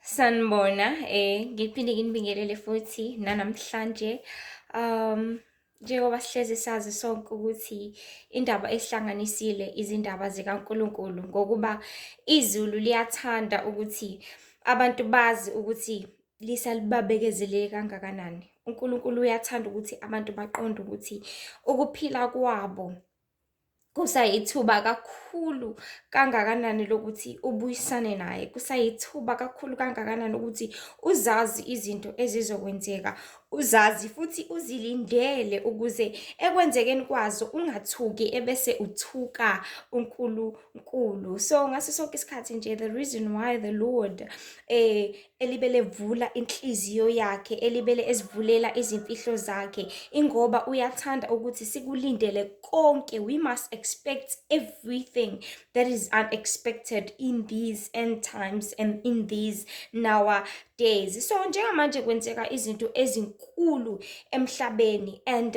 Sanibona, ngiphinde nginibingelele futhi nanamhlanje. Njengoba sihlezi sazi sonke ukuthi indaba esihlanganisile izindaba zikaNkulunkulu ngokuba izulu liyathanda ukuthi abantu bazi ukuthi lisalibabekezelele kangakanani. uNkulunkulu uyathanda ukuthi abantu baqonde ukuthi ukuphila kwabo kusayithuba kakhulu kangakanani lokuthi ubuyisane naye, kusayithuba kakhulu kangakanani ukuthi uzazi izinto ezizokwenzeka, uzazi futhi uzilindele ukuze ekwenzekeni kwazo ungathuki ebese uthuka uNkulunkulu. So ngaso sonke isikhathi nje the reason why the Lord elibele vula inhliziyo yakhe, elibele esivulela izimfihlo zakhe, ingoba uyathanda ukuthi sikulindele konke. We must expect everything that is unexpected in these end times and in these nowadays. So njengamanje kwenzeka izinto ezinkulu emhlabeni and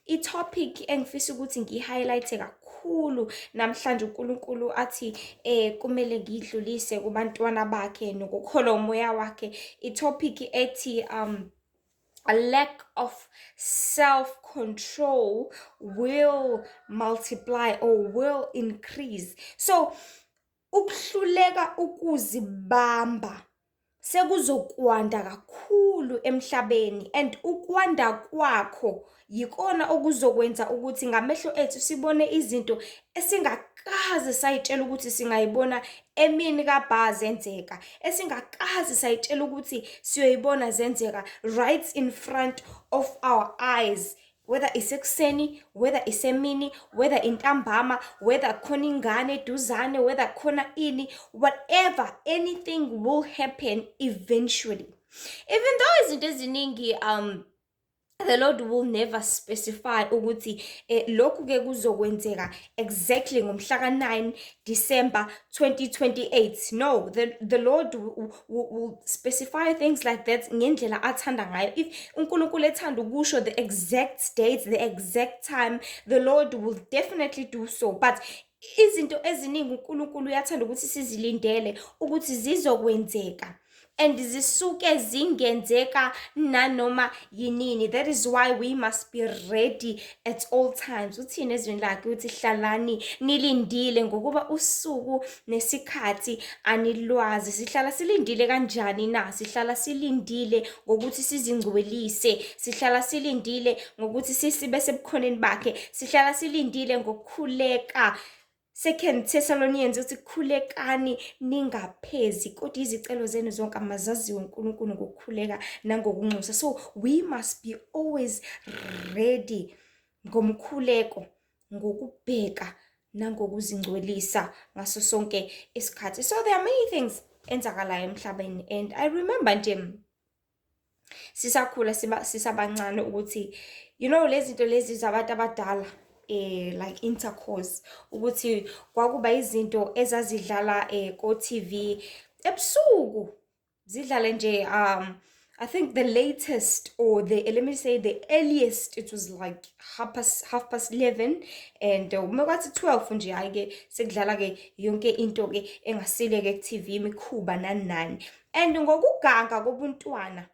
i-topic engifisa ukuthi ngi-highlight kakhulu namhlanje uNkulunkulu athi kumele ngidlulise kubantwana bakhe nokukholwa umoya wakhe, i-topic ethi a lack of self-control will multiply or will increase. So ukuhluleka ukuzibamba sekuzokwanda kakhulu emhlabeni, and ukwanda kwakho yikona okuzokwenza ukuthi ngamehlo ethu sibone izinto esingakaze sayitshela ukuthi singayibona emini kabha zenzeka, esingakaze sayitshela ukuthi siyoyibona zenzeka right in front of our eyes, whether isekuseni, whether isemini, whether intambama, whether khona ingane eduzane, whether khona ini, whatever, anything will happen eventually. Even though izinto eziningi the Lord will never specify ukuthi lokhu ke kuzokwenzeka exactly ngomhla ka-9 December 2028. No, the Lord will specify things like that ngendlela athanda ngayo. If uNkulunkulu ethanda ukusho the exact date, the exact time, the Lord will definitely do so. But izinto eziningi uNkulunkulu uyathanda ukuthi sizilindele ukuthi zizokwenzeka and zisuke zingenzeka nanoma yinini. That is why we must be ready at all times. Uthini ezweni lakhe uthi hlalani nilindile ngokuba usuku nesikhathi anilwazi. Sihlala silindile kanjani na? Sihlala silindile ngokuthi sizingcwelise, sihlala silindile ngokuthi sisibe sebukhoneni bakhe, sihlala silindile ngokukhuleka. 2 Thessalonians uthi khulekani ningaphezi, kodwa izicelo zenu zonke amazaziwe uNkulunkulu ngokukhuleka nangokunxusa. So we must be always ready ngomkhuleko, ngokubheka nangokuzingcwelisa ngaso sonke isikhathi. So there are many things enzakalayo emhlabeni, and I remember nje sisakhula sisabancane ukuthi lezi zinto lezi zabantu abadala like intercourse, ukuthi kwakuba izinto ezazidlala ko TV ebusuku, zidlale nje I think the latest or let me say the earliest, it was like half past 11, and uma kwathi 12 nje hayi ke sekudlala ke yonke into ke engasile ke ku-TV, imikhuba nani. And ngokuganga kobuntwana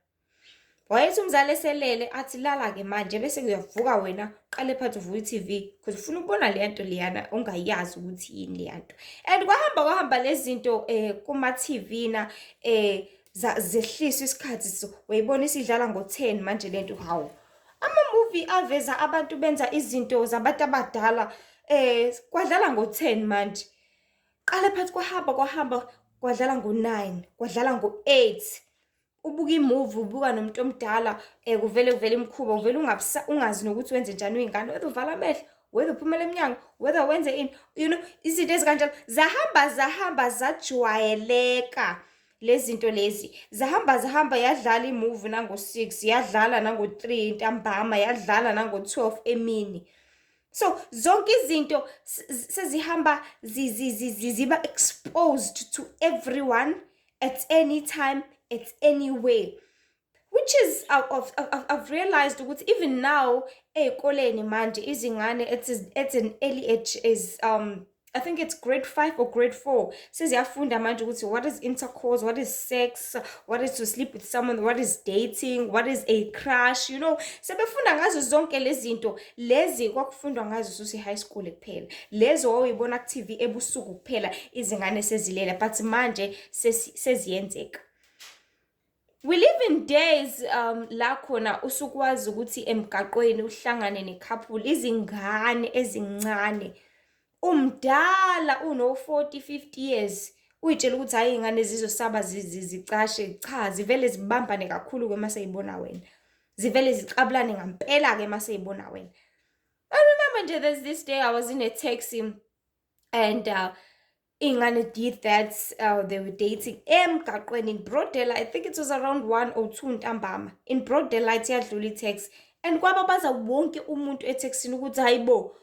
wayethi umzali eselele athi lala-ke manje, bese kuyavuka wena uqale phansi uvuka i-TV because ufuna ukubona leya nto leyana ongayazi ukuthi yini leya nto. And kwahamba lezi zinto kuma-TV na zehliswa isikhathi, so wayibona isidlala ngo-10 manje le nto. Hawu, ama-movie aveza abantu benza izinto zabantu abadala kwadlala ngo-10 manje, qale phansi kwahamba kwadlala ngo-9, kwadlala ngo-8. Ubuka imuvi, ubuka nomuntu omdala kuvele imikhuba, uvele ungazi nokuthi wenze njani uy'ngane, whether uvala amehlo, whether uphumele emnyango, whether wenze ini, izinto ezikanjalo zahamba zajwayeleka. Lezi zinto lezi zahamba yadlala imuvi nango-6, yadlala nango-3 ntambama, yadlala nango-12 emini. So zonke izinto sezihamba ziba exposed to everyone at any time, at anywhere, which is I've realized ukuthi even now ey'koleni manje izingane at an early age is I think it's grade 5 or grade 4 seziyafunda manje ukuthi what is intercourse, what is sex, what is to sleep with someone, what is dating, what is a crush, you know. Sebefunda ngazo zonke lezi zinto lezi kwakufundwa ngazo susi high school kuphela, lezo wawuyibona ku TV ebusuku kuphela izingane sezilela, but manje seziyenzeka. We live in days la khona usukwazi ukuthi emgaqweni uhlangane necouple, izingane ezincane, umdala uno 40 50 years, uyitshela ukuthi hayi ingane zizosaba zicashe, cha zivele zibambane kakhulu ke mase yibona wena, zivele ziqabulane ngampela ke mase yibona wena. I remember nje there's this day I was in a taxi and ingane did that, they were dating emgaqweni in broad daylight. I think it was around 1 or 2 ntambama, in broad daylight yadlula itaxi, and kwababaza wonke umuntu etaxini ukuthi hayibo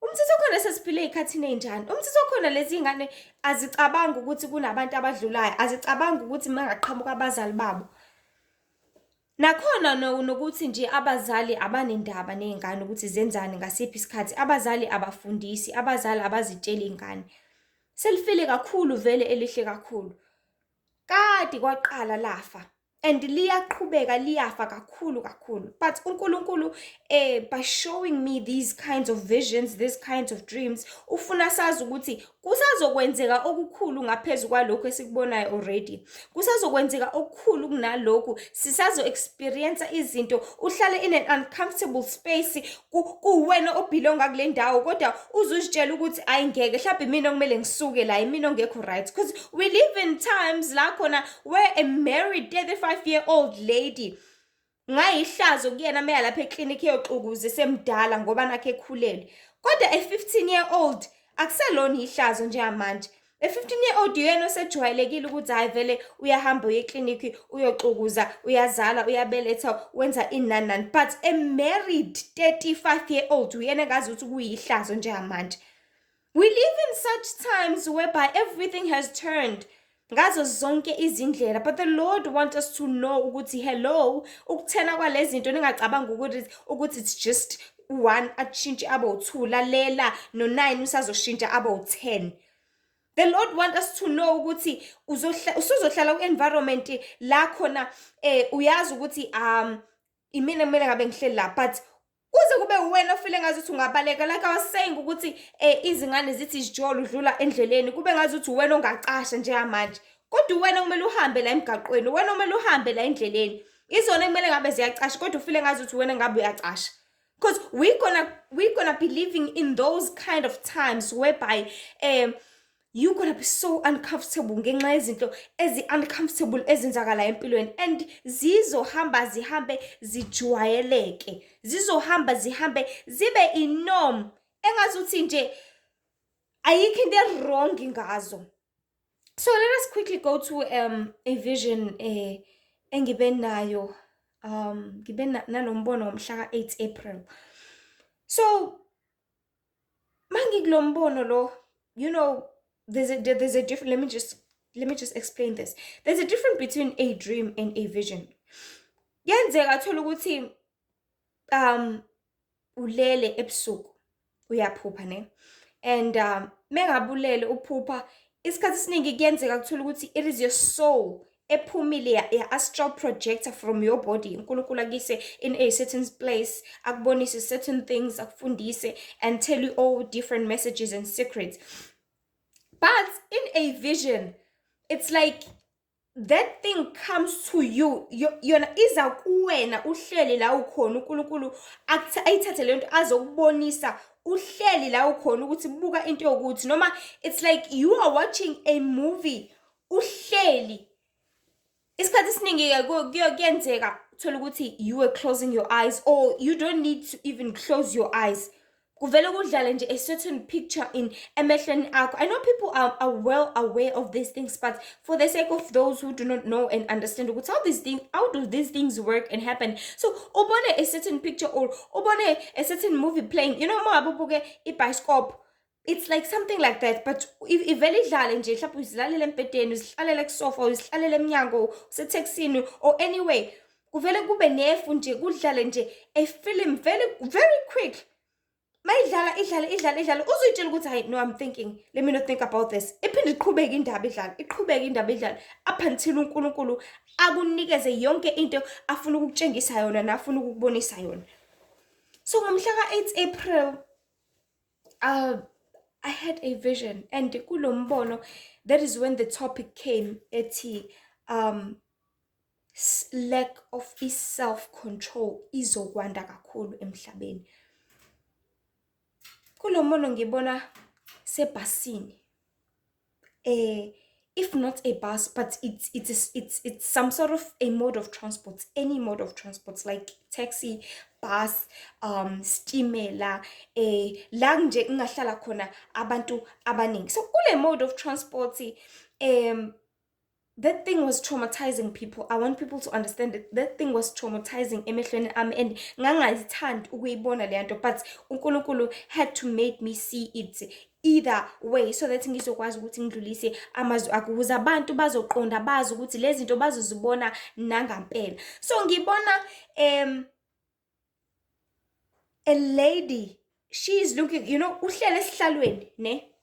umthetho khona sesiphile ezikhathini enjani, umthetho khona lezi ingane azicabanga ukuthi kunabantu abadlulayo, azicabanga ukuthi mangaqhamuka abazali babo. Nakhona nokuthi nje abazali abanendaba nezingane ukuthi zenzani ngasiphi isikhathi, abazali abafundisi, abazali abazitshela ingane. Selifile kakhulu vele elihle kakhulu. Kade kwaqala lafa and liyaqhubeka liyafa kakhulu. But uNkulunkulu by showing me these kinds of visions, these kinds of dreams, ufuna sazi ukuthi kusazokwenzeka okukhulu ngaphezulu kwalokho esikubonayo already. Kusazokwenzeka okukhulu kunalokho, sisazo experience izinto, uhlale in an uncomfortable space, kuwena obelonga kule ndawo kodwa uzuzitshela ukuthi ayingeke mhlawumbe mina kumele ngisuke la, mina ngekho right, because we live in times la khona where a married 35-year-old lady ngayihlazo kuyena meya lapha eclinic eyoxukuze semdala ngoba nakhe ekhulele, kodwa a 15-year-old akuselona ihlazo njengamanje. A 15-year-old yena osejwayelekile ukuthi hayi vele uyahamba uye eclinic uyoxukuza, uyazala, uyabeletha, wenza inanani, but a married 35-year-old uyena ngazi ukuthi kuyihlazo njengamanje. We live in such times whereby everything has turned ngazo zonke izindlela, but the Lord wants us to know ukuthi hello, ukuthena kwalezi zinto ningacabanga ukuthi it's just 1 atshintshe abo 2, lalela no 9 usazoshintsha abo 10. The Lord wants us to know ukuthi usuzohlala ku-environment la khona uyazi ukuthi imina kumele ngabe ngihleli la, but kuze kube wena ofile ngazi ukuthi ungabaleka, like I was saying ukuthi izingane zithi isijolo udlula endleleni, kube ngazi ukuthi wena ongacasha njengamanje, kodwa wena kumele uhambe la emgaqweni, wena kumele uhambe la endleleni, izona kumele ngabe ziyacasha kodwa ufile ngazi ukuthi wena ngabe uyacasha. Because we're gonna be living in those kind of times whereby you're gonna be so uncomfortable ngenxa yezinto uncomfortable ezenzakala empilweni, and zizohamba zihambe zijwayeleke, zizohamba zihambe zibe inorm, engazuthi nje ayikho into wrong ngazo. So let us quickly go to a vision engibe nayo, ngibe nalombono ngomhla ka-8 April. So mangikulo lo, you know, there's a different, let me just explain this. There's a difference between a dream and a vision. Yenzeka thola ukuthi ulele ebusuku uyaphupha ne, and mengabulele uphupha isikhathi esiningi kuyenzeka kuthola ukuthi it is your soul ephumile ya astral projector from your body. uNkulunkulu akise in a certain place, akubonise certain things, akufundise and tell you all different messages and secrets. But in a vision, it's like that thing comes to you, yona iza kuwena uhleli la ukhona, uNkulunkulu ayithathe lento azokubonisa uhleli la ukhona ukuthi buka into yokuthi, noma it's like you are watching a movie uhleli. Isikhathi esiningi kuyenzeka uthola ukuthi you were closing your eyes, or you don't need to even close your eyes, kuvele kudlale nje a certain picture in emehlweni akho. I know people are well aware of these things, but for the sake of those who do not know and understand how do these things work and happen, so ubone a certain picture or ubone a certain movie playing, you know, ma abubuke ibioskop, it's like something like that. But if vele idlale nje mhlawumbe uzilalele empedeni, uzihlalele kusofa, uzihlalele emnyango, usetaxini or anyway, kuvele kube nefu nje kudlale nje a film very very quick. idlala uzuyitshela ukuthi hayi no, I'm thinking, let me not think about this. Iphinde iqhubeke indaba idlala up until uNkulunkulu akunikeze yonke into afuna ukukutshengisa yona nafuna ukukubonisa yona. So ngomhla ka-8 April I had a vision, and kulo mbono, that is when the topic came ethi lack of self-control izokwanda kakhulu emhlabeni. Kulo mbono ngibona sebhasini, if not a bus, but it's some sort of a mode of transport, any mode of transport like taxi, bus, stimela, la nje kungahlala khona abantu abaningi. So kule mode of transport, that thing was traumatizing people. I want people to understand that thing was traumatizing emehlweni ami, and ngangazithandi ukuyibona le nto, but uNkulunkulu had to make me see it either way so that ngizokwazi ukuthi ngidlulise amazwi akho ukuze abantu bazoqonda, bazi ukuthi lezi zinto bazozibona nangampela. So ngibona a lady, she is looking, uhleli esihlalweni,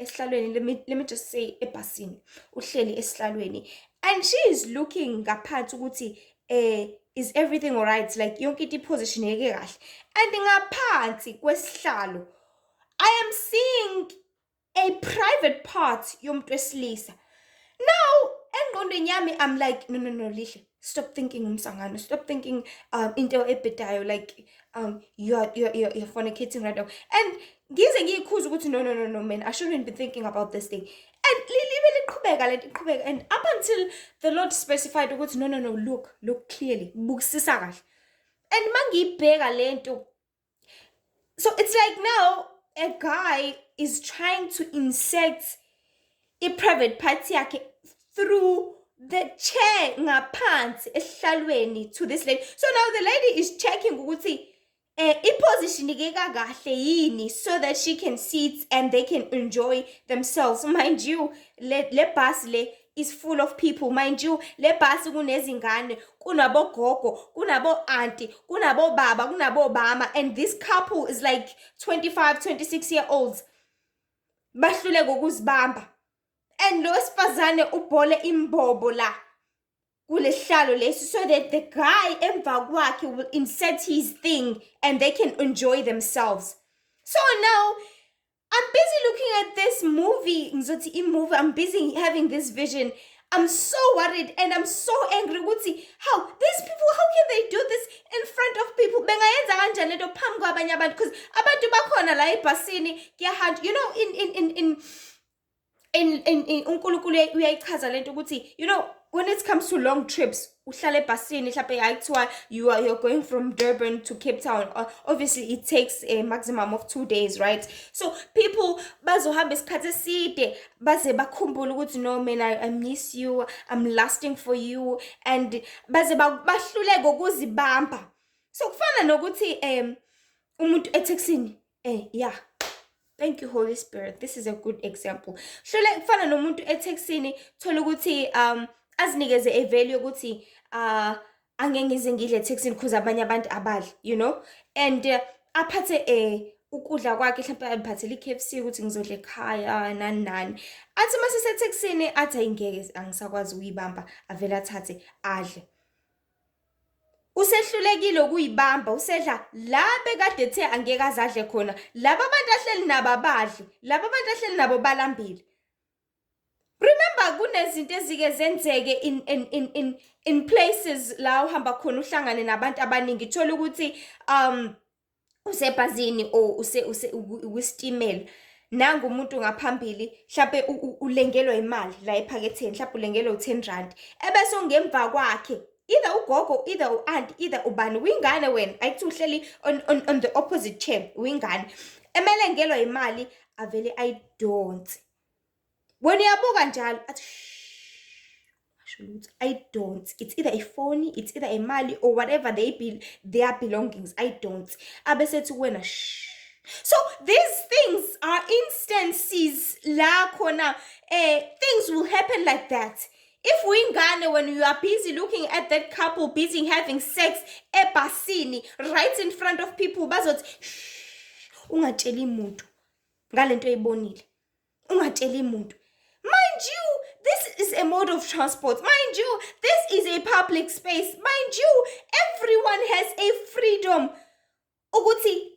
esihlalweni, let me just say ebhasini, uhleli esihlalweni, and she is looking ngaphansi ukuthi is everything alright, like yonke into ipositioneke kahle. And ngaphansi kwesihlalo I am seeing a private part yomuntu wesilisa. Now engqondweni yami I'm like, no, Lihle, stop thinking umsangano, stop thinking into ebhedayo, like you're fornicating right now. And ngize ngiyikhuza ukuthi no man, I shouldn't be thinking about this thing. And liqhubeka, and up until the Lord specified ukuthi no, look clearly, bukisisa kahle. And mangiyibheka lento, so it's like now a guy is trying to insert a private party yakhe through the chair ngaphansi esihlalweni to this lady. So now the lady is checking ukuthi ipositioneke kahle yini so that she can sit and they can enjoy themselves. Mind you, le bus le is full of people. Mind you, le bus kunezingane, kunabo gogo, kunabo auntie, kunabo baba, kunabo mama, and this couple is like 25, 26-year-olds. Bahluleka ukuzibamba. And lo sifazane ubhole imbobo la kulehlalo lesi, so that the guy emva kwakhe will insert his thing and they can enjoy themselves. So now I'm busy looking at this movie, I'm busy having this vision. I'm so worried and I'm so angry. How these people, how can they do this in front of people? Bengayenza kanjani lento phambi kwabanye abantu, because abantu bakhona la ebhasini kuyahanja, in uNkulunkulu uyayichaza lento ukuthi, when it comes to long trips, uhlale ebhasini mhlawumbe ayithiwa you're going from Durban to Cape Town. Obviously it takes a maximum of 2 days, right? So people bazohamba isikhathi eside baze bakhumbule ukuthi no man, I miss you, I'm lusting for you, and baze bahluleke ukuzibamba. So kufana nokuthi umuntu eTexini, thank you Holy Spirit, this is a good example. Hlule kufana nomuntu eTexini thola ukuthi azinikeze a value ukuthi angeke ngize ngidle eTexini because abanye abantu abadli, and aphathe ukudla kwakhe, mhlawumbe aphathele iKFC ukuthi ngizodla ekhaya nani. Athi mase seTexini athi ayingeke angisakwazi ukuyibamba, avela athathe adle. Usehlulekile ukuyibamba, usedla la bekade ethe angeke azadle khona. Laba abantu ahleli nabo abadli, laba abantu ahleli nabo balambile. Remember kunezinto ezike zenzeke in places la uhamba khona uhlangane nabantu abaningi, thola ukuthi usebhazini or ustimela, nanga umuntu ngaphambili mhlawumbe ulengelwa imali la ephaketheni, mhlawumbe ulengelwa u10 ebese ungemva kwakhe either ugogo, either u-aunt, either ubani, wingane wena, ayithi uhleli on the opposite chair, wingane emele ngelwa imali, avele ayidonse. When uyabuka njalo athi I don't. It's either a phone, it's either a mali, or whatever their belongings. I don't. Abesethi wena shh. So these things are instances la khona things will happen like that. If wingane, when you are busy looking at that couple busy having sex ebhasini right in front of people, bazothi shh, ungatsheli muntu ngalento oyibonile. Ungatsheli muntu. Mind you, this is a mode of transport. Mind you, this is a public space. Mind you, everyone has a freedom. Ukuthi,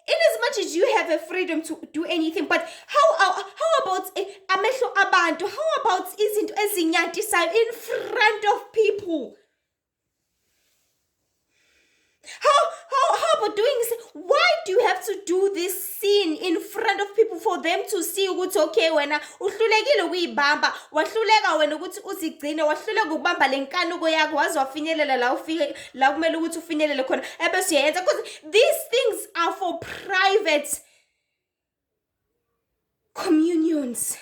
in as much as you have a freedom to do anything, but how about amehlo abantu? How about izinto ezinyantisayo in front of people? How about doing this? Why do you have to do this scene in front of people for them to see ukuthi okay wena uhlulekile ukuyibamba, wahluleka wena ukuthi uzigcine, wahluleka ukubamba lenkanuko yakho waze wafinyelela la ufike la kumele ukuthi ufinyelele khona ebese uyayenza, because these things are for private communions.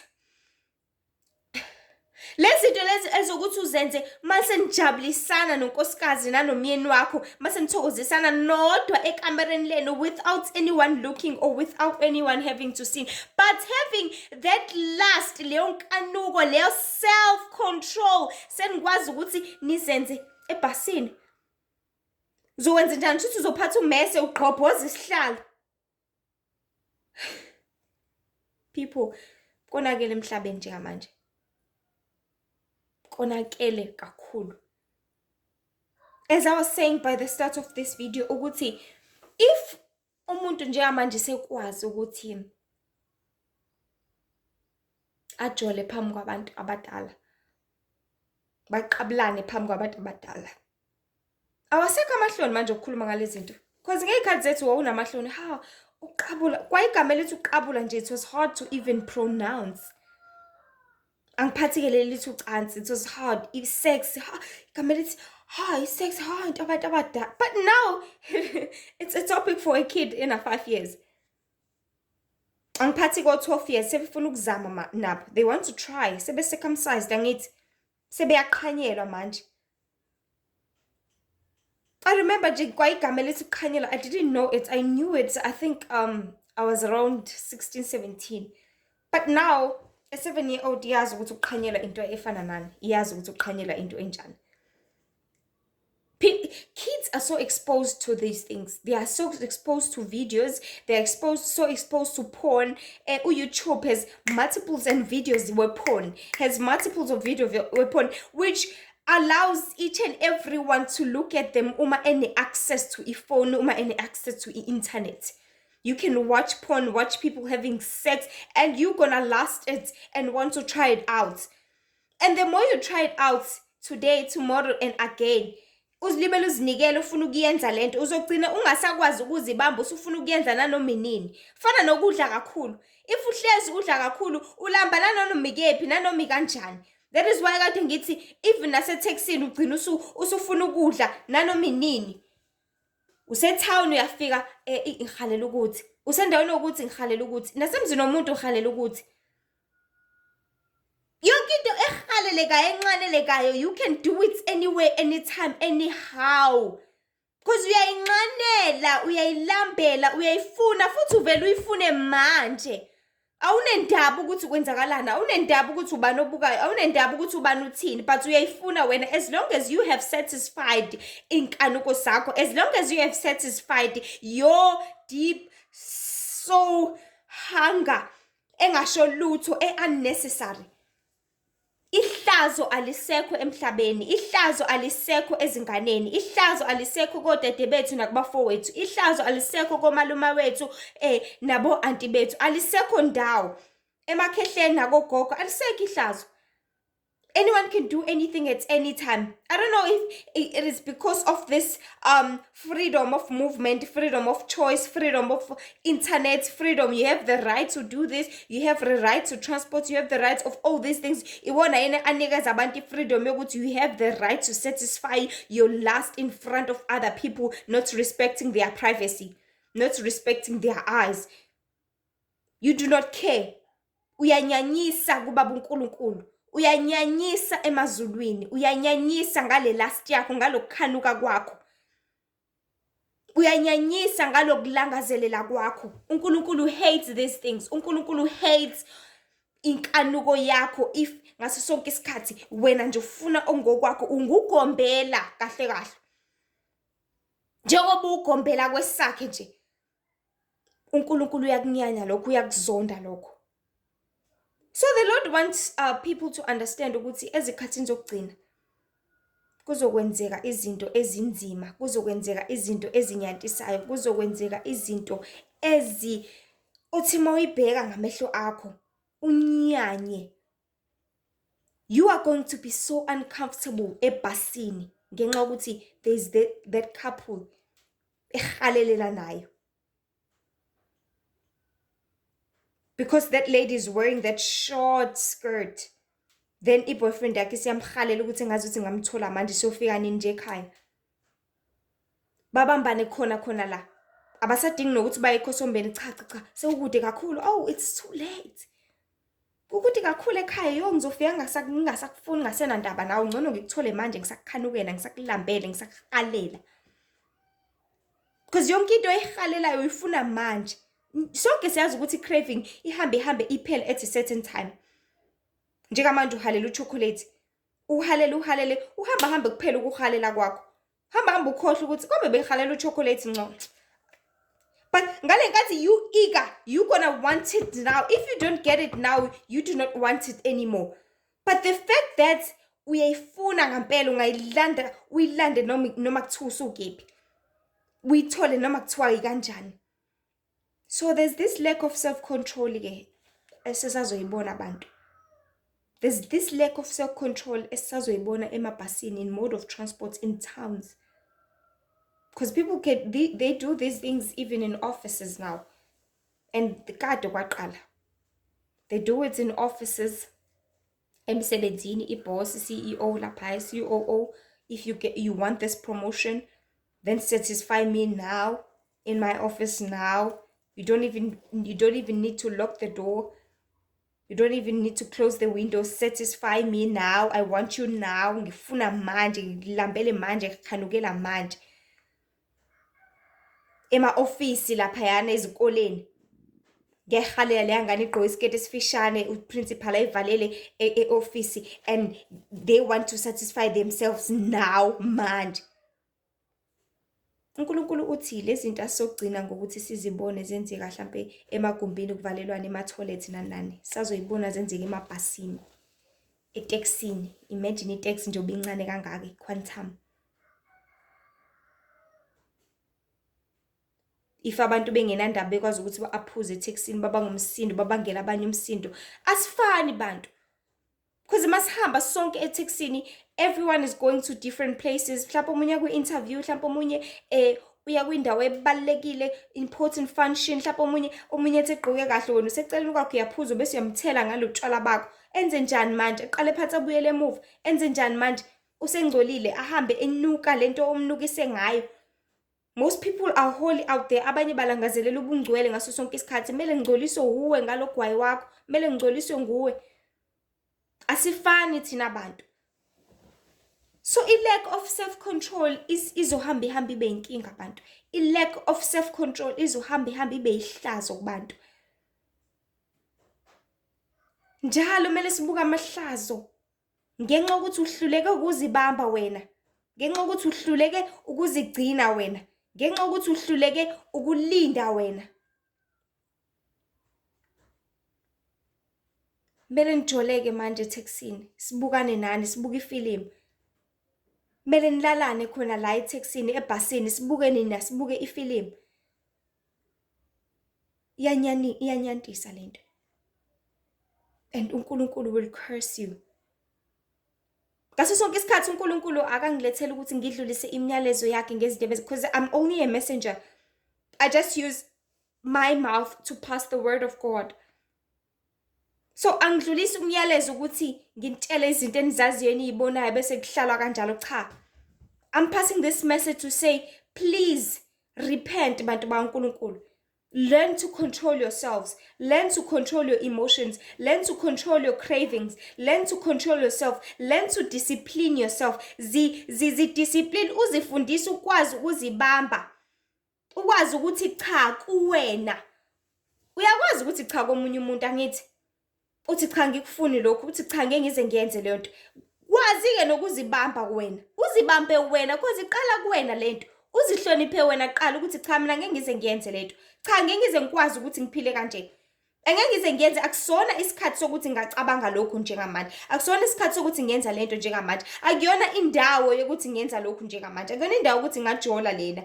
Lezi zinto lezi ezokuthi uzenze mase nijabulisana nonkosikazi nanomyeni wakho, mase nithokozisana nodwa ekamereni lenu without anyone looking or without anyone having to see, but having that last leyo nkanuko leyo self control senikwazi ukuthi nizenze ebhasini. Uzowenza njani ukuthi uzophatha umese ugqobhoza isihlalo? People, konakele emhlabeni njengamanje. Konakele kakhulu. As I was saying by the start of this video, ukuthi if umuntu njengamanje sekwazi ukuthi ajole phambi kwabantu abadala, baqabulane phambi kwabantu abadala, awasekho amahloni manje ukukhuluma ngalezi zinto, because ngeyikhathi zethu wawunamahloni. Uqabula kwayigama elithi uqabula nje, it was hard to even pronounce. Angiphathekele lithi ucansi, it was hard. Sex, igama elithi sex, into abantu abadala. But now it's a topic for a kid in 5 years. Angiphathi ko 12 years sebefuna ukuzama nabo, they want to try, sebe circumcised, angithi sebeyaqhanyelwa manje. I remember nje kwayigama elithi uqhanyelwa, I didn't know it, I knew it, I think I was around 16, 17. But now a 7-year-old yazi ukuthi uqhanyelwa into efana nani, yazi ukuthi uqhanyelwa into enjani. Kids are so exposed to these things. They are so exposed to videos. They are so exposed to porn. YouTube has multiples and videos were porn. Has multiples of videos were porn, which allows each and everyone to look at them. Uma any access to a phone, uma any access to the internet. You can watch porn, watch people having sex, and you're gonna lust it and want to try it out. And the more you try it out today, tomorrow, and again, uzilibele uzinikele ufuna ukuyenza lento, uzogcina ungasakwazi ukuzibamba, usufuna ukuyenza nanoma inini. Fana nokudla kakhulu. If uhlezi udla kakhulu, ulambana nanoma ikephi, nanoma kanjani. That is why kade ngithi even nasetaxini ugcina usufuna ukudla nanoma inini. Usetown uyafika ngihalela ukuthi. Usendaweni ukuthi ngihalela ukuthi. Nasemzini nomuntu uhalela ukuthi. Yonke into ehalelekayo enqanelekayo, you can do it anywhere, anytime, anyhow. Because uyayinqanela, uyayilambela, uyayifuna futhi uvela uyifune manje. Awunendaba ukuthi kwenzakalana, awunendaba ukuthi ubani obukayo, awunendaba ukuthi ubani uthini, but uyayifuna wena, as long as you have satisfied inkanuko sakho, as long as you have satisfied your deep soul hunger engasho lutho unnecessary. Ihlazo alisekho emhlabeni, ihlazo alisekho ezinganeni, ihlazo alisekho kodade bethu nakubafowethu, ihlazo alisekho komaluma wethu nabo auntie bethu, alisekho ndawo emakhehleni nakogogo, alisekho ihlazo. Anyone can do anything at any time. I don't know if it is because of this freedom of movement, freedom of choice, freedom of internet, freedom. You have the right to do this. You have the right to transport. You have the right of all these things. You have the right to satisfy your lust in front of other people, not respecting their privacy, not respecting their eyes. You do not care. Uyanyanyisa kubaba uNkulunkulu. Uyanyanyisa emazulwini, uyanyanyisa ngale last yakho, ngalokukhanuka kwakho. Uyanyanyisa ngalokulangazelela kwakho. uNkulunkulu hates these things. uNkulunkulu hates inkanuko yakho if ngaso sonke isikhathi wena nje ufuna ongokwakho ungugombela kahle kahle. Njengoba ugombela kwesakhe nje. uNkulunkulu uyakunyanya lokho, uyakuzonda lokho. So the Lord wants people to understand ukuthi ezikhathini zokugcina kuzokwenzeka izinto ezinzima, kuzokwenzeka izinto ezinyantisayo, kuzokwenzeka izinto uthi mawuyibheka ngamehlo akho unyanye. You are going to be so uncomfortable ebhasini ngenxa ukuthi there's that couple ehalelelanayo. Because that lady is wearing that short skirt. Then i-boyfriend yakhe siyamhalela ukuthi ngazi ukuthi ngamthola manje siyofika nini nje ekhaya. Babambane khona la. Abasadingi nokuthi baye ekhosombeni, cha sekukude kakhulu. Oh, it's too late. Kukude kakhulu ekhaya, ngizofika ngingasakufuni ngasenandaba nawe, ngcono ngikuthole manje ngisakukhanukela, ngisakulambele, ngisakuhalela. Because yonke into eyihalelayo uyifuna manje. Sonke siyazi ukuthi craving ihambe iphele at a certain time. Njengamanje uhalela uchocolate, uhalele uhamba kuphela ukuhalela kwakho. Hamba ukhohle ukuthi kombe behalela uchocolate ngco. But ngale nkathi you eager, you gonna want it now. If you don't get it now, you do not want it anymore. But the fact that uyayifuna ngempela uyilande noma kuthiwa usukephi. Uyithole noma kuthiwa kanjani. So there's this lack of self-control ke esisazoyibona abantu. There's this lack of self-control esisazoyibona emabhasini, in mode of transport, in towns. Because people they do these things even in offices now. And kade kwaqala. They do it in offices. Emsebenzini, i-boss, CEO, lapha, COO. If you want this promotion, then satisfy me now in my office now. You don't even need to lock the door. You don't even need to close the window. Satisfy me now. I want you now. Ngifuna manje, ngilambele manje, ngikhanukela manje. Ema office laphayana ezikoleni. Ngehalela leyangane igqoka isiketi esifishane, uprincipal ayivalele e-office, and they want to satisfy themselves now manje. uNkulunkulu uthi lezi zinto asizogcina ngokuthi sizibone zenzeka mhlambe emagumbini kuvalelwana ema-toilet nani. Sazoyibona zenzeka emabhasini, eTaxini. Imagine itaxi nje obincane kangaka, iquantum. If abantu bengenandaba bekwazi ukuthi ba-aphuze eTaxini, babangumsindo, babangela abanye umsindo. Asifani bantu. Because masihamba sonke eTaxini, everyone is going to different places. Mhlawumbe omunye ku-interview, mhlawumbe omunye uya kwindawo ebalekile, important function. Mhlawumbe omunye ethi egqoke kahle, wena usecela kwakho uyaphuza bese uyamthela ngalo tshwala bakho. Enze njani manje? Aqale phansi abuyele emuva. Enze njani manje? Usengcolile, ahambe enuka lento omnukise ngayo. Most people are holy out there. Abanye balangazelela ubungcwele ngaso sonke isikhathi. Kumele ngcoliswe uwe ngalogwayi wakho. Kumele ngcoliswe nguwe. Asifani thina abantu. So i-lack of self-control izohamba ibe inkinga abantu. I-lack of self-control izohamba ibe ihlazo kubantu. Njalo kumele sibuka amahlazo. Ngenxa ukuthi uhluleke ukuzibamba wena. Ngenxa ukuthi uhluleke ukuzigcina wena. Ngenxa ukuthi uhluleke ukulinda wena. Mele nijoleke manje eTaxini, sibukane nani, sibuka ifilimu. Mele nilalane khona la eTaxini, ebhasini, sibuke nina, sibuke ifilimu. Iyanyantisa lento. And uNkulunkulu will curse you. Ngaso sonke isikhathi uNkulunkulu akangilethela ukuthi ngidlulise imiyalezo yakhe ngezindebe, because I'm only a messenger. I just use my mouth to pass the word of God. So angidlulisi umyalezo ukuthi ngintshele izinto enizaziyo enizibonayo bese kuhlalwa kanjalo, cha. I'm passing this message to say, please repent bantu baNkulunkulu. Learn to control yourselves. Learn to control your emotions. Learn to control your cravings. Learn to control yourself. Learn to discipline yourself. Discipline uzifundisa ukwazi ukuzibamba. Ukwazi ukuthi cha kuwena. Uyakwazi ukuthi cha komunye umuntu angithi. Uthi cha ngikufuni lokho, uthi cha ngeke ngize ngiyenze lento. Kwazi ke nokuzibamba kuwena. Uzibambe wena because iqala kuwena lento. Uzihloniphe wena qala ukuthi cha mina ngeke ngize ngiyenze lento. Cha ngeke ngize ngikwazi ukuthi ngiphile kanje. Angeke ngize ngiyenze, akusona isikhathi sokuthi ngacabanga lokhu njengamanje. Akusona isikhathi sokuthi ngiyenza lento njengamanje. Akuyona indawo yokuthi ngiyenza lokhu njengamanje. Akuyona indawo ukuthi ngajola lena.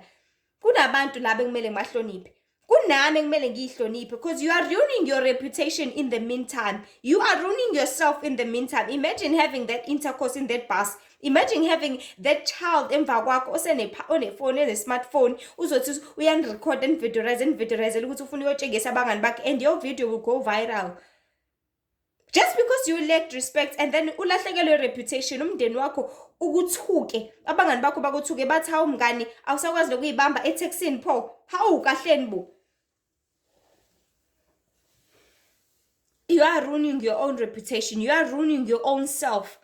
Kunabantu laba ekumele ngibahloniphe. Kunami ekumele ngiyihloniphe because you are ruining your reputation in the meantime. You are ruining yourself in the meantime. Imagine having that intercourse in that bus. Imagine having that child emva kwakho onefone ene-smartphone uzothi uyanrecord and videoize ukuthi ufuna uyotshengisa abangani bakhe and your video will go viral. Just because you lacked respect and then ulahlekelwe reputation, umndeni wakho ukuthuke, abangani bakho bakuthuke bathi hawu mngani awusakwazi lokuyibamba etextini pho. Hawu kahleni bo. You are ruining your own reputation. You are ruining your own self.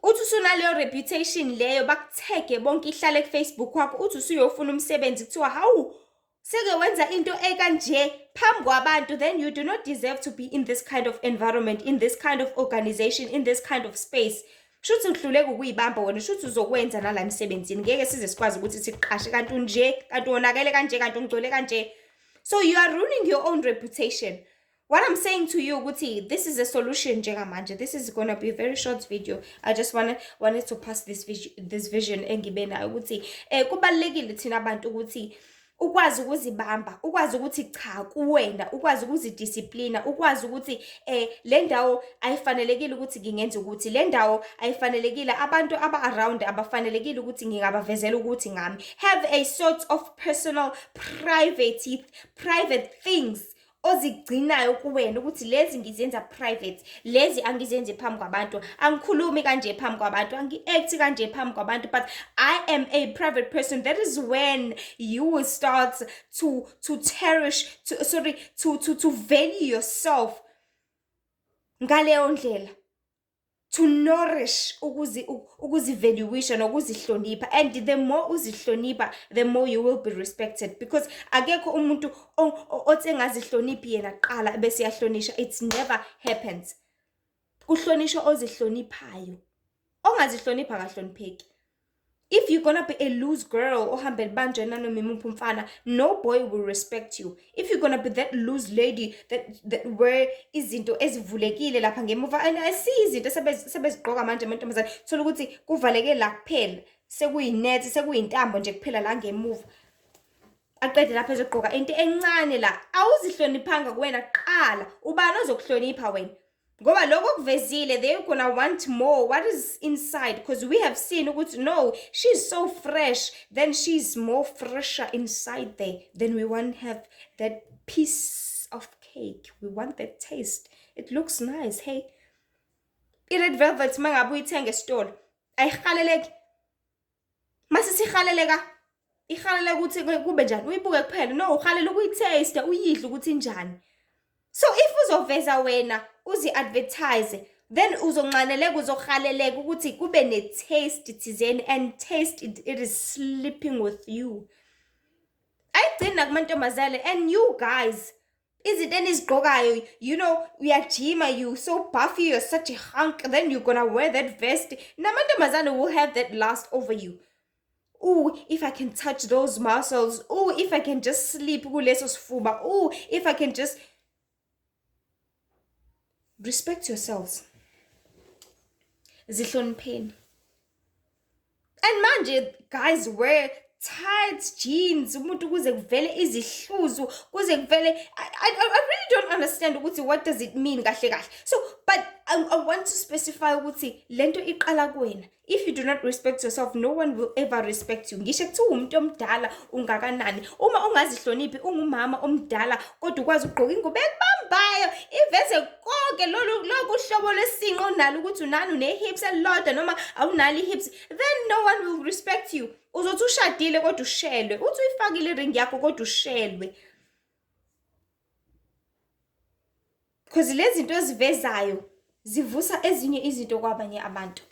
Uthi usunaleyo reputation leyo bakuthege bonke ihlale ku-Facebook wakho uthi usuyofuna umsebenzi kuthiwa hawu seke wenza into ekanje phambi kwabantu, then you do not deserve to be in this kind of environment, in this kind of organization, in this kind of space. Shuthi uhluleka ukuyibamba wena, shuthi uzokwenza nala emsebenzini. Ngeke size sikwazi ukuthi siqashe kanti unje, kanti wonakele kanje, kanti ungcole kanje. So you are ruining your own reputation. What I'm saying to you, Guti, this is a solution, njengamanje. This is gonna be a very short video. I just wanted to pass this vision engibena ukuthi kubalekile thina abantu ukuthi ukwazi ukuzibamba, ukwazi ukuthi cha kuwena, ukwazi ukuzidisciplina, ukwazi ukuthi le ndawo ayifanelekile ukuthi ngingenze ukuthi, le ndawo ayifanelekile abantu aba-around abafanelekile ukuthi ngingabavezela ukuthi ngami. Have a sort of personal private things ozigcinayo kuwena ukuthi lezi ngizenza private, lezi angizenzi phambi kwabantu, angikhulumi kanje phambi kwabantu, angi-act kanje phambi kwabantu, but I am a private person. That is when you will start to cherish, to value yourself ngaleyo ndlela, to nourish ukuzivaluisha nokuzihlonipha. And the more uzihlonipha, the more you will be respected, because akekho umuntu othi engazihloniphi yena qala bese yahlonisha. It never happens. Kuhlonishwa ozihloniphayo, ongazihlonipha kahlonipheki. If you're gonna be a loose girl ohambe libanjwe nanoma imuphi umfana, no boy will respect you. If you're gonna be that loose lady that wear izinto ezivulekile lapha ngemuva, and I see izinto sebezigqoka manje amantombazane, thola ukuthi kuvaleke la kuphela, sekuyinethi, sekuyintambo nje kuphela la ngemuva, aqede lapha ezogqoka into encane la. Awuzihloniphanga kuwena qala, ubani ozokuhlonipha wena? Ngoba lokho kuvezile, they're gonna want more. What is inside? Because we have seen ukuthi no, she's so fresh, then she's more fresher inside there. Then we want to have that piece of cake. We want that taste. It looks nice. Hey, i-red velvet mangabe uyithenga esitolo ayihaleleki. Mase sihaleleka, ihalele ukuthi kube njani, uyibuke kuphela. No, uhalela ukuyitaste, uyidle ukuthi injani. So if uzoveza wena uzi-advertise, then uzonqaneleka, uzohaleleka ukuthi kube ne-taste thizeni, and taste it is sleeping with you. Ayigcina kumantombazane. And you guys, izinto enizigqokayo, you know, uyajima, you so buffy, you're such a hunk, then you're gonna wear that vest. Namantombazane will have that lust over you. Oh, if I can touch those muscles. Oh, if I can just sleep kuleso sifuba. Oh, if I can just... Respect yourselves. Zihlonipheni. And manje, guys, wear tight jeans. Umuntu kuze kuvele izihluzu, kuze kuvele... I really don't understand ukuthi what does it mean kahle kahle. So, but I want to specify ukuthi lento iqala kuwena. If you do not respect yourself, no one will ever respect you. Ngisho kuthiwa umuntu omdala ungakanani, uma ungazihloniphi, ungumama omdala kodwa ukwazi ukugqoka ingubo ekubambayo, iveze konke lokhu uhlobo lesinqo onalo ukuthi unani, une-hips elilodwa noma awunali i-hips, then no one will respect you. Uzothi ushadile kodwa ushelwe, uthi uyifakile i-ring yakho kodwa ushelwe. Because lezi zinto ezivezayo zivusa ezinye izinto kwabanye abantu,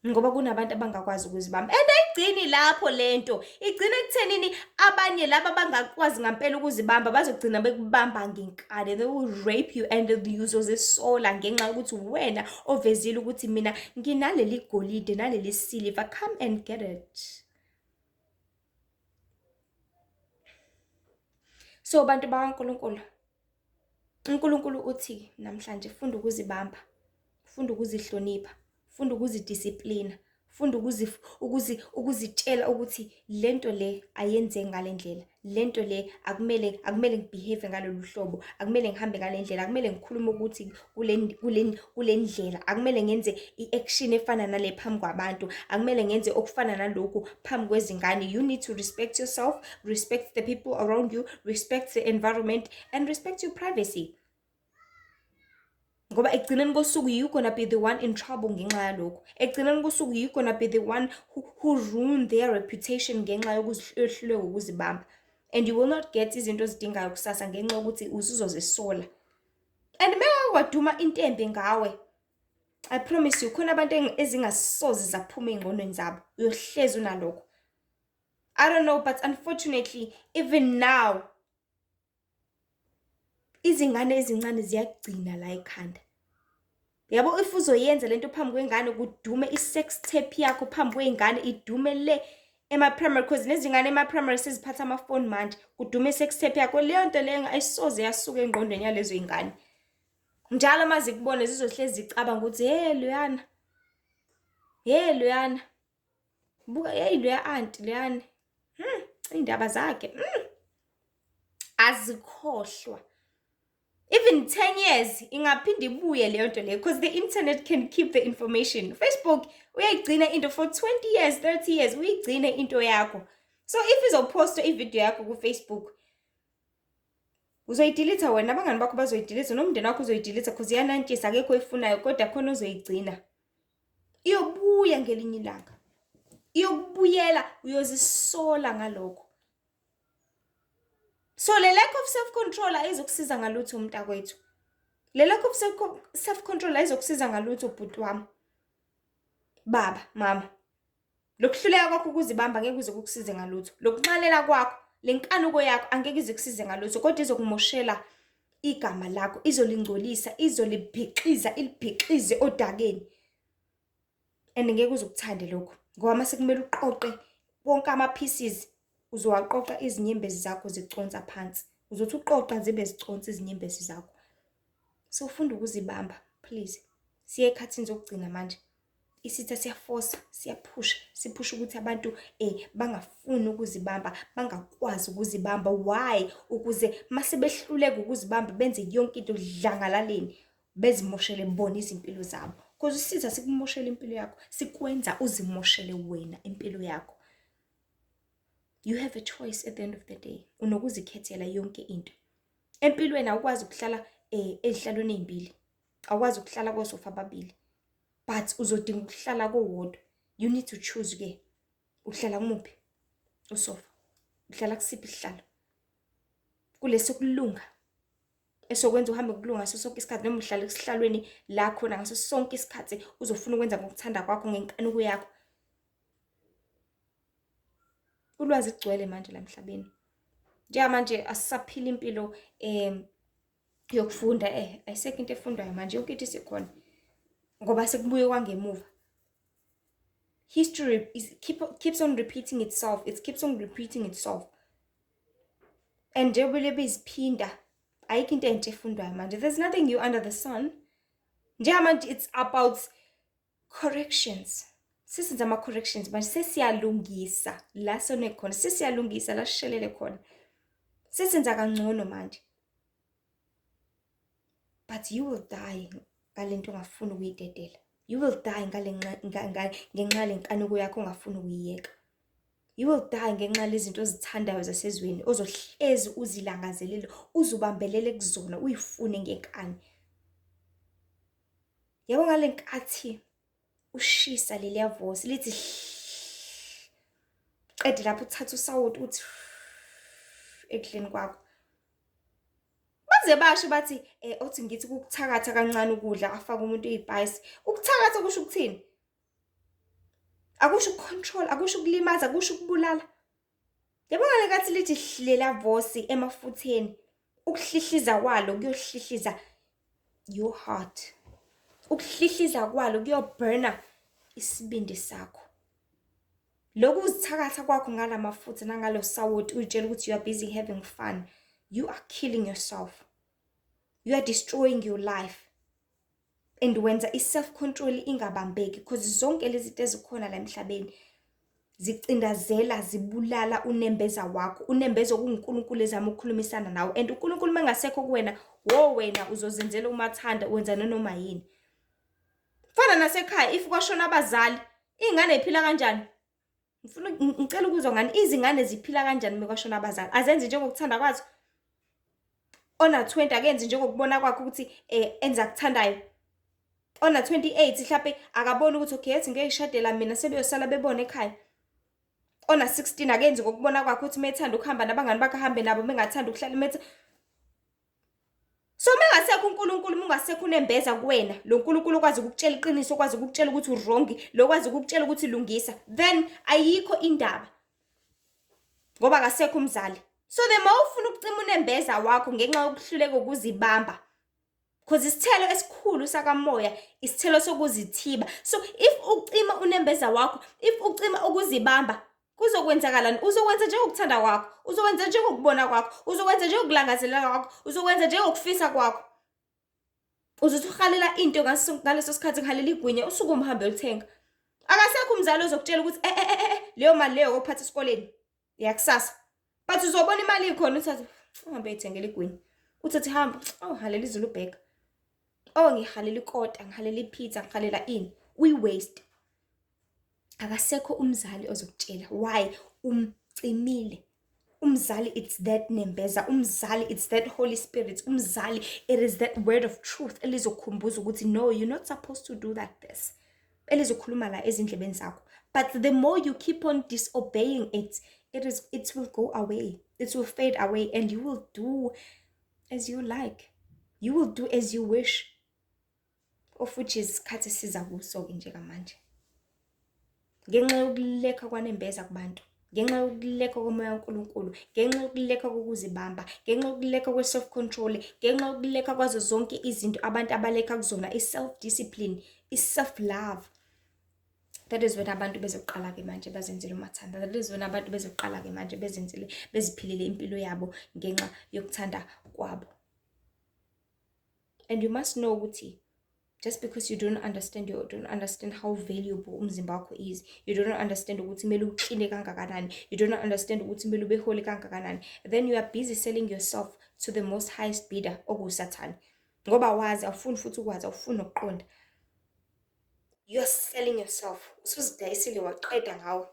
ngoba kunabantu abangakwazi ukuzibamba. And ayigcini lapho lento, igcina ekuthenini abanye laba abangakwazi ngampela ukuzibamba bazogcina bekubamba ngenkani. They will rape you and uzozisola ngenxa ukuthi wena ovezile ukuthi mina nginaleli golide naleli silver, come and get it. So bantu bakaNkulunkulu, uNkulunkulu uthi namhlanje funda ukuzibamba, funda ukuzihlonipha, funda ukuzidisiplina, funda ukuzitshela ukuthi lento le ayenze ngale ndlela, lento le akumele ngibehave ngalolu hlobo, akumele ngihambe ngale ndlela, akumele ngikhulume ukuthi kule ndlela, akumele ngenze i-action efana nale phambi kwabantu, akumele ngenze okufana nalokhu phambi kwezingane. You need to respect yourself, respect the people around you, respect the environment and respect your privacy. Ngoba ekugcineni kosuku you gonna be the one in trouble ngenxa yalokho. Ekugcineni kosuku you gonna be the one who ruin their reputation ngenxa yokuhluleka ukuzibamba. And you will not get izinto ozidingayo kusasa ngenxa yokuthi usuzozisola. And meka kwaduma intembe ngawe, I promise you khona abantu ezingasoze zaphuma engqondweni zabo. Uyohlezi unalokho. I don't know, but unfortunately even now izingane ezincane ziyagcina la ekhanda. Yabo if uzoyenza lento phambi kwengane kudume i-sex tape yakho phambi kwengane idume le ema-primary because nezingane ema-primary seziphatha amafoni manje kudume i-sex tape yakho, leyo nto leyo ayisoze yasuka engqondweni yalezo ingane. Njalo maze kubone zizohlezi zicabanga ukuthi loyana buka loya auntie loyana indaba zakhe azikhohlwa. Even 10 years ingaphinda ibuye leyo nto leyo because the internet can keep the information. Facebook uyayigcina into for 20 years 30 years uyigcine into yakho. So if izoposta ivideo yakho ku Facebook uzoyidelete wena, abangani bakho bazoyidelete, nomndeni wakho uzoyidelete because yanantshisa akekho efunayo, kodwa khona uzoyigcina. Iyobuya ngelinye ilanga, iyokubuyela uyozisola ngalokho. So le lack of self-control ayizokusiza ngalutho umntakwethu. Le lack of self-control ayizokusiza ngalutho bhuti wami. Baba, mama. Lokuhluleka kwakho ukuzibamba ngeke kuze kukusize ngalutho. Lokunxalela kwakho, lenkanuko yakho angeke ize kusize ngalutho, kodwa izokumoshela igama lakho, izolingcolisa, izolibhiqiza, ilibhiqize odakeni. And ngeke uzukuthande lokho. Ngoba mase kumele uqoqe wonke ama pieces, uzowaqoqa izinyembezi zakho ziconsa phansi. Uzothi uqoqa zibe ziconsa izinyembezi zakho. So funda ukuzibamba, please. Siye ekhathini zokugcina manje. Isitha siyaforce, siyaphusha, siphusha ukuthi abantu bangafuni ukuzibamba, bangakwazi ukuzibamba. Why? Ukuze mase behluleka ukuzibamba benze yonke into dlangalaleni, bezimoshele bona izimpilo zabo. Because isitha sikumoshela impilo yakho, sikwenza uzimoshele wena impilo yakho. You have a choice at the end of the day. Unokuzikhethela yonke into. Empilweni awukwazi ukuhlala ezihlalweni ezimbili. Awukwazi ukuhlala kosofa ababili. But uzodinga ukuhlala kowodwa. You need to choose ke. Uhlala kumuphi? Usofa. Uhlala kusiphi isihlalo? Kulesi kulunga. Esokwenza uhambe kulunga ngaso sonke isikhathi, noma uhlala esihlalweni la khona ngaso sonke isikhathi uzofuna ukwenza ngokuthanda kwakho ngenkanuko yakho. Ulwazi igcwele manje la emhlabeni. Njengamanje asisaphila impilo yokufunda ayisekho into efundwayo manje, yonke into isikhona. Ngoba sekubuye kwangemuva. History keeps on repeating itself. It keeps on repeating itself. And njengoba beziphinda ayikho into entsha efundwayo manje. There's nothing new under the sun. Njengamanje it's about corrections. Sisenza ama-corrections manje, sesiyalungisa la sone khona, sesiyalungisa la sishelele khona. Sesenza kangcono manje. But you will die ngalento ongafuni ukuyidedela. You will die ngenxa lenkanuko yakho ongafuni ukuyiyeka. You will die ngenxa lezinto ozithandayo zasezweni ozohlezi uzilangazelele, uzubambelele kuzona, uyifune ngenkani. Yabo ngale nkathi ushisa leliya voice lithi qede lapho uthatha usawoti uthi ekudleni kwakho. Baze basho bathi othi ngithi ukuthakatha kancane ukudla afaka umuntu izipayisi. Ukuthakatha kusho ukuthini? Akusho ukucontrol, akusho ukulimaza, akusho ukubulala. Yabona lekathi lithi hlela voice emafutheni. Ukuhlihliza kwalo kuyohlihliza your heart. Ukuhlihliza kwalo kuyoburna isibindi sakho. Lokhu uzithakatha kwakho ngalamafutha nangalo sawoti utshela ukuthi you are busy having fun. you are killing yourself. You are destroying your life. And wenza i-self-control ingabambeki because zonke lezi zinto ezikhona la emhlabeni zicindazela zibulala unembeza wakho. Unembeza okuNkulunkulu ezama ukukhulumisana nawe, and uNkulunkulu mangasekho kuwena, wena uzozenzela umathanda, wenza noma yini. Fana nasekhaya, if kwashona abazali, ingane iphila kanjani? Ngicela ukuzwa ngani, izingane ziphila kanjani mekwashona abazali? Azenzi njengokuthanda kwazo. Ona 20 akenzi njengokubona kwakhe ukuthi enza kuthandayo. Ona 28 mhlawumbe akabona ukuthi okay yathi ngeke ishadela mina sebeyosala bebona ekhaya. Ona 16 akenzi ngokubona kwakhe ukuthi methanda ukuhamba nabangani bakhe ahambe nabo, mengathanda ukuhlala metha. So mengasekho uNkulunkulu, ungasekho unembeza kuwena, lo nkulunkulu okwazi ukukutshela iqiniso, okwazi ukukutshela ukuthi uwrong, lokwazi ukukutshela ukuthi lungisa, then ayikho indaba. Ngoba akasekho umzali. So the more ufuna ukucima unembeza wakho ngenxa yokuhluleka ukuzibamba, because isithelo esikhulu sakamoya isithelo sokuzithiba. So if ucima unembeza wakho, if ucima ukuzibamba, kuzokwenzakalani? Uzokwenza njengokuthanda kwakho, uzokwenza njengokubona kwakho, uzokwenza njengokulangazelela kwakho, uzokwenza njengokufisa kwakho. Uzothi uhalela into ngaleso sikhathi ngihalela igwinya usuku umhambe ulithenga. Akasekho umzali ozokutshela ukuthi leyo mali leyo ophatha esikoleni yakusasa. But uzobona imali ikhona uthathe uhambe uyithengela igwinya. Uthathe hamba, halela izulu ubheka. Ngihalela ikota, ngihalela ipizza, ngihalela ini. We waste. Akasekho umzali ozokutshela. Why? Umcimile. Umzali, it's that nembeza. Umzali, it's that Holy Spirit. Umzali, it is that word of truth. Elizokukhumbuza ukuthi no, you're not supposed to do like this. Elizokhuluma la ezindlebeni zakho. But the more you keep on disobeying it, it will go away. It will fade away, and you will do as you like. You will do as you wish. Of which is khathi siza kuso nje kamanje. Ngenxa yokuleka kwanembeza kubantu, ngenxa yokuleka komoya kaNkulunkulu, ngenxa yokuleka kokuzibamba, ngenxa yokuleka kwe-self control, ngenxa yokuleka kwazo zonke izinto abantu abaleka kuzona, i-self discipline, i-self love. That is when abantu bezoqala ke manje bazenzele umathanda. That is when abantu bezoqala ke manje bezenzele beziphilile impilo yabo ngenxa yokuthanda kwabo. And you must know ukuthi just because you don't understand how valuable umzimba wakho is, you don't understand ukuthi kumele uqine kangakanani, you don't understand ukuthi kumele ube holy kangakanani, then you are busy selling yourself to the most highest bidder, okusathane. Ngoba wazi awufuni futhi ukwazi, awufuni ukuqonda. You are selling yourself. Usuzidayisile waqeda ngawe.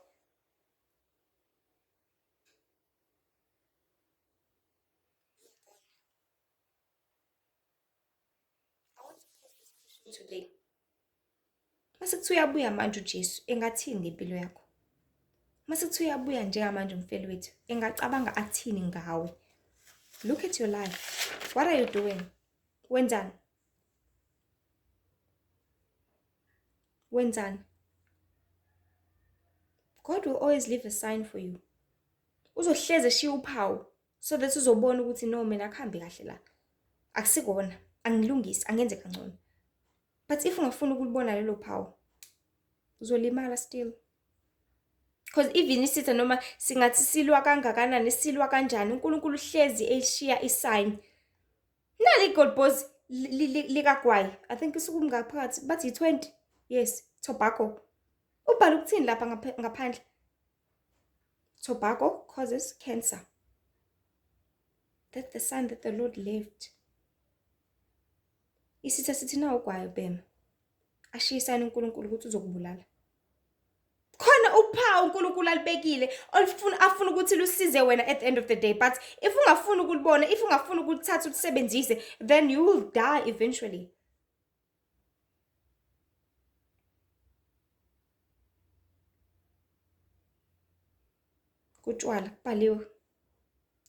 I want to pose this question today. Mase kuthi uyabuya manje uJesu, engathini ngempilo yakho? Mase kuthi uyabuya njengamanje umfeli wethu, engacabanga athini ngawe? Look at your life. What are you doing? Wenzani? Wenzani? God will always leave a sign for you. Uzohleze eshiya uphawu so that uzobona ukuthi no, mina akuhambi kahle la. Akusikona, angilungisi, angenze kangcono. But if ungafuni ukulibona lelo phawu, uzolimala still. Because even isitha noma singathi silwa kangakanani, silwa kanjani, uNkulunkulu uhlezi eshiya isign. Nali God boss likagwayi. I think isuku ngaphakathi bathi 20. Yes, tobacco. Ubhala ukuthini lapha ngaphandle? Tobacco causes cancer. That's the sign that the Lord left. Isitha sithi na ugwayi bema. Ashiya isign uNkulunkulu ukuthi uzokubulala. Khona uphawu uNkulunkulu alibekile afuna ukuthi lusize wena at the end of the day, but if ungafuni ukulibona, if ungafuni ukuthatha ulisebenzise, then you will die eventually. Kutshwala kubhaliwe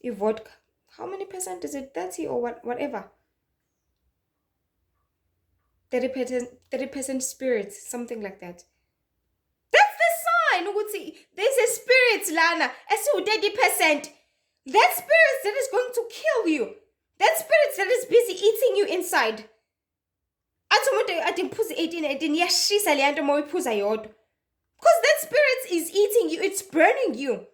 ivodka, how many percent is it? 30 or whatever. 30% spirits, something like that. That's the sign ukuthi there's a spirit lana esiwu-30%. That spirit that is going to kill you. That spirit that is busy eating you inside. Athi umuntu ade ngiphuze 18 yashisa le nto uma uyiphuza yodwa. Because that spirit is eating you, it's burning you.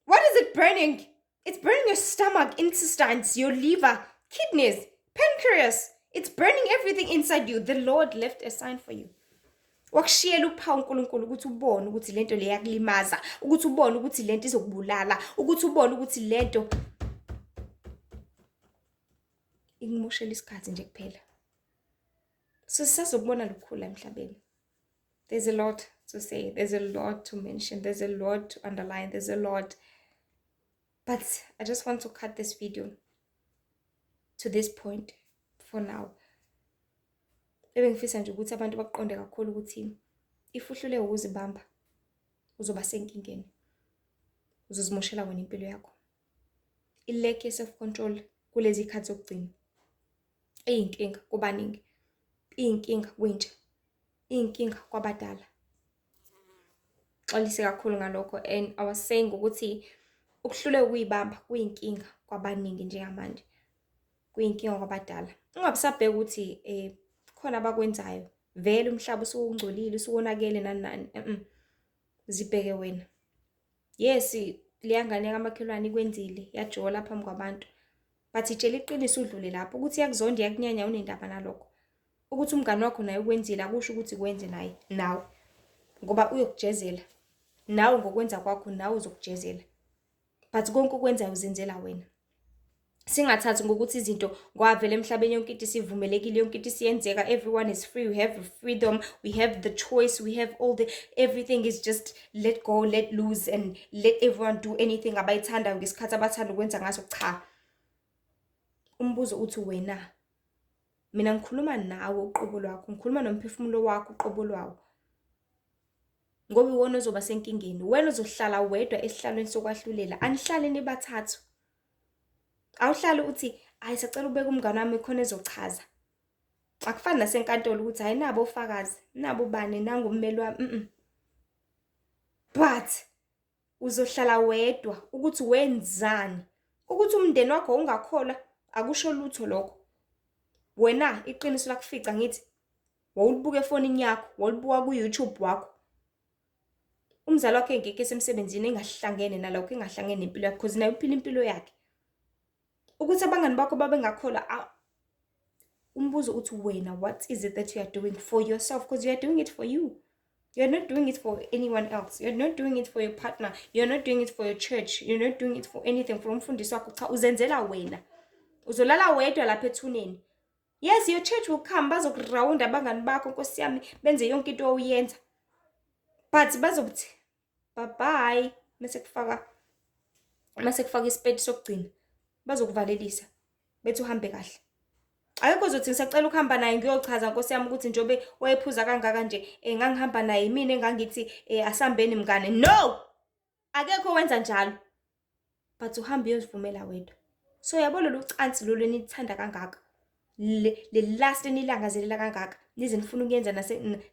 What is it burning? It's burning your stomach, intestines, your liver, kidneys, pancreas. It's burning everything inside you. The Lord left a sign for you. Wakushiyela uphawu uNkulunkulu ukuthi ubone ukuthi lento leyakulimaza, ukuthi ubone ukuthi lento izokubulala, ukuthi ubone ukuthi lento ingimoshela isikhathi nje kuphela. So sisazobona lukhulu emhlabeni. There's a lot to say. There's a lot to mention. There's a lot to underline. There's a lot. But I just want to cut this video to this point for now. Ebengifisa nje ukuthi abantu baqonde kakhulu ukuthi if uhlule ukuzibamba uzoba senkingeni. Uzozimoshela wena impilo yakho. Ilack ye self control kulezi ikhathi zokugcina. Eyinkinga kubaningi. Iyinkinga kwentsha. Iyinkinga kwabadala. Xolise kakhulu ngalokho, and I was saying ukuthi ukuhlule ukuyibamba kuyinkinga kwabaningi njengamanje. Kuyinkinga kwabadala. Ungabisabheka ukuthi khona abakwenzayo. Vele umhlaba usungcolile, usubonakele nani. Zibheke wena. Yes, leyangane yakamakhelwane ikwenzile, yajola phambi kwabantu. But itshela iqiniso udlule lapho ukuthi yakuzonda yakunyanya unendaba nalokho. Ukuthi umngane wakho naye ukwenzile akusho ukuthi kwenze naye nawe. Ngoba uyokujezela. Nawe ngokwenza kwakho nawe uzokujezela. But konke ukwenzayo uzenzela wena. Singathathi ngokuthi izinto kwavela emhlabeni yonke into isivumelekile, yonke into isiyenzeka, everyone is free, we have freedom, we have the choice, we have everything is just let go, let loose, and let everyone do anything abayithandayo ngesikhathi abathanda ukwenza ngaso. Cha. Umbuzo uthi wena. Mina ngikhuluma nawe uqobo lwakho, ngikhuluma nomphefumulo wakho uqobo lwawo. Ngoba iwona ozoba senkingeni, wena uzohlala wedwa esihlalweni sokwahlulela, anihlale nibathathu. Awuhlale uthi hayi sacela ubeke umngane wami khona ezochaza. Akufani nasenkantolo ukuthi hayi nabo ufakazi, nabo bani nangu ummeli wami. But uzohlala wedwa ukuthi wenzani, ukuthi umndeni wakho ungakhola akusho lutho lokho. Wena iqiniso lakufica ngithi wawulibuka efonini yakho, wawulibuka ku YouTube wakho. Umzali wakhe ngeke esemsebenzini engahlangene nalokho, engahlangene nempilo yakho because naye uphila impilo yakhe. Ukuthi abangani bakho babengakhola umbuzo uthi wena, what is it that you are doing for yourself? Because you are doing it for you. You are not doing it for anyone else. You're not doing it for your partner. You're not doing it for your church. You're not doing it for anything. For umfundisi wakho cha uzenzela wena. Uzolala wedwa lapha ethuneni. Yes, your church will come bazokurawunda abangani bakho Nkosi yami benze yonke into oyenza. But bazokuthi bye mase kufaka isipedi sokugcina. Bazokuvalelisa bethi uhambe kahle. Ayikho uzothi ngisacela ukuhamba naye ngiyochaza Nkosi yami ukuthi njobe wayephuza kangaka nje ngangihamba naye mina engangithi asambeni mngane. No! Akekho wenza njalo. But uhambe uyozivumela wedwa. So yabo lolu cansi lo lenithanda kangaka. Le last enilangazelela kangaka. Nize nifuna ukuyenza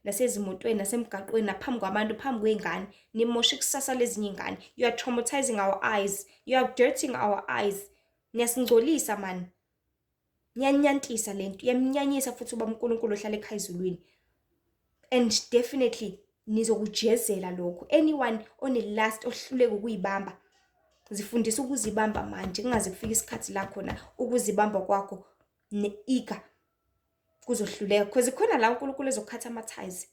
nasezimotweni nasemgaqweni naphambi kwabantu phambi kwengane. Nimosha ikusasa lezinye ingane. You are traumatizing our eyes. You are dirtying our eyes. Niyasingcolisa man. Nyanyantisa lento, yamnyanyisa futhi uba uNkulunkulu ohlala ekhaya ezulwini. And definitely nizokujezela lokho. Anyone last ohluleka ukuyibamba, zifundisa ukuzibamba manje, kungaze kufike isikhathi la khona ukuzibamba kwakho neika kuzohluleka because khona la uNkulunkulu ezokhatha amathize.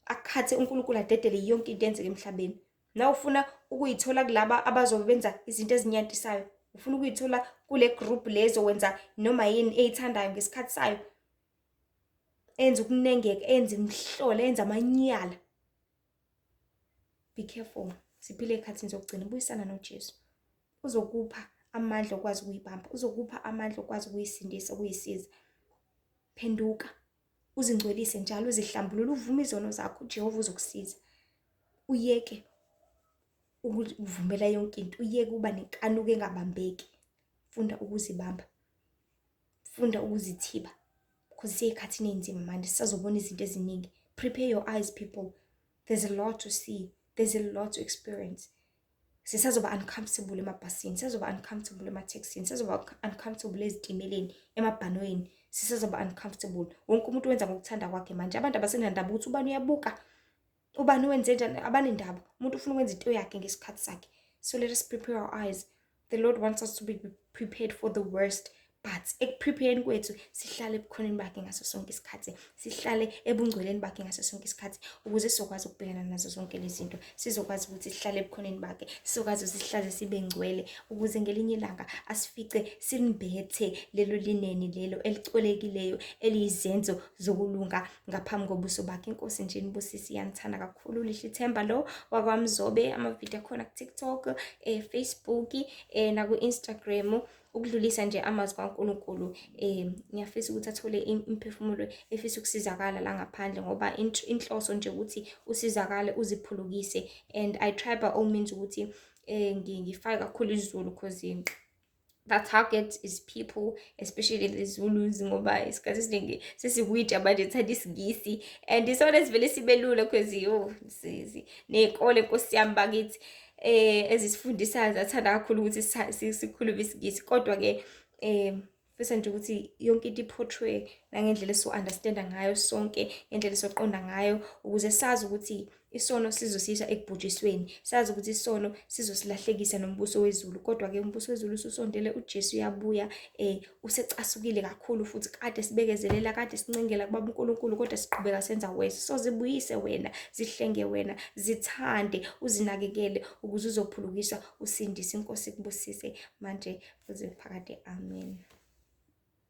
Akhathe uNkulunkulu adedele yonke into enzeke emhlabeni. Na ufuna ukuyithola kulaba abazobenza izinto ezinyantisayo. Ufuna ukuyithola kule group lezo wenza noma yini eyithandayo ngesikhathi sayo. Enza ukunengeka, enza imhlolo, enza amanyala. Be careful. Siphile ekhathini zokugcina, ubuyisana noJesu. Uzokupha amandla okwazi ukuyibamba, uzokupha amandla okwazi ukuyisindisa, ukuyisiza. Phenduka. Uzingcolise njalo, uzihlambulule, uvume izono zakho, uJehova uzokusiza. Uyeke ukuvumela yonke into, uyeke uba nenkanuko engabambeki. Funda ukuzibamba. Funda ukuzithiba. Because siyekhathini enzima manje sisazobona izinto eziningi. Prepare your eyes people. There's a lot to see. There's a lot to experience. Sisazoba uncomfortable emabhasini, sisazoba uncomfortable emathekisini, sisazoba uncomfortable ezitimeleni, emabhanoyini, sisazoba uncomfortable. Wonke umuntu wenza ngokuthanda kwakhe manje. Abantu abasenandaba ukuthi ubani uyabuka. Ubani wenze njani abanendaba. Umuntu ufuna ukwenza into yakhe ngesikhathi sakhe. So let us prepare our eyes. The Lord wants us to be prepared for the worst. But ekuprepare kwethu sihlale ebukhoneni bakhe ngaso sonke isikhathi, sihlale ebungcweleni bakhe ngaso sonke isikhathi, ukuze sizokwazi ukubhekana nazo zonke lezi zinto, sizokwazi ukuthi sihlale ebukhoneni bakhe, sizokwazi ukuthi sihlale sibe ngcwele, ukuze ngelinye ilanga asifice sinibethe lelo lineni lelo elicolekileyo eliyizenzo zokulunga ngaphambi kobuso bakhe. Inkosi nje inibusisi, yanithanda kakhulu. Lihle Themba lo wakwaMzobe, amavidiyo akhona ku-TikTok, Facebook, naku-Instagram, ukudlulisa nje amazwi kaNkulunkulu. Ngiyafisa ukuthi athole imphefumulo efisa ukusizakala la ngaphandle, ngoba inhloso nje ukuthi usizakale, uziphulukise. And I try by all means ukuthi ngifake kakhulu isiZulu, because the target is people, especially the Zulus, ngoba isikhathi esiningi sesikwitsha manje thanda isiNgisi, and isona sivele sibe lula because ney'kole Nkosi yami bakithi ezisifundisayo zathanda kakhulu ukuthi sikhulume isiNgisi. Kodwa-ke fisa nje ukuthi yonke into i-portray nangendlela eso-understanda ngayo sonke, ngendlela esoqonda ngayo, ukuze sazi ukuthi isono sizosisa ekubhujisweni, sazi ukuthi isono sizosilahlekisa nombuso wezulu. Kodwa-ke umbuso wezulu ususondele, uJesu uyabuya, usecasukile kakhulu, futhi kade sibekezelela, kade sincengela kubaba uNkulunkulu, kodwa siqhubeka senza worse. So zibuyise wena, zihlenge wena, zithande, uzinakekele, ukuze uzophulukiswa, usindise. Inkosi ikubusise manje kuze phakade. Amen.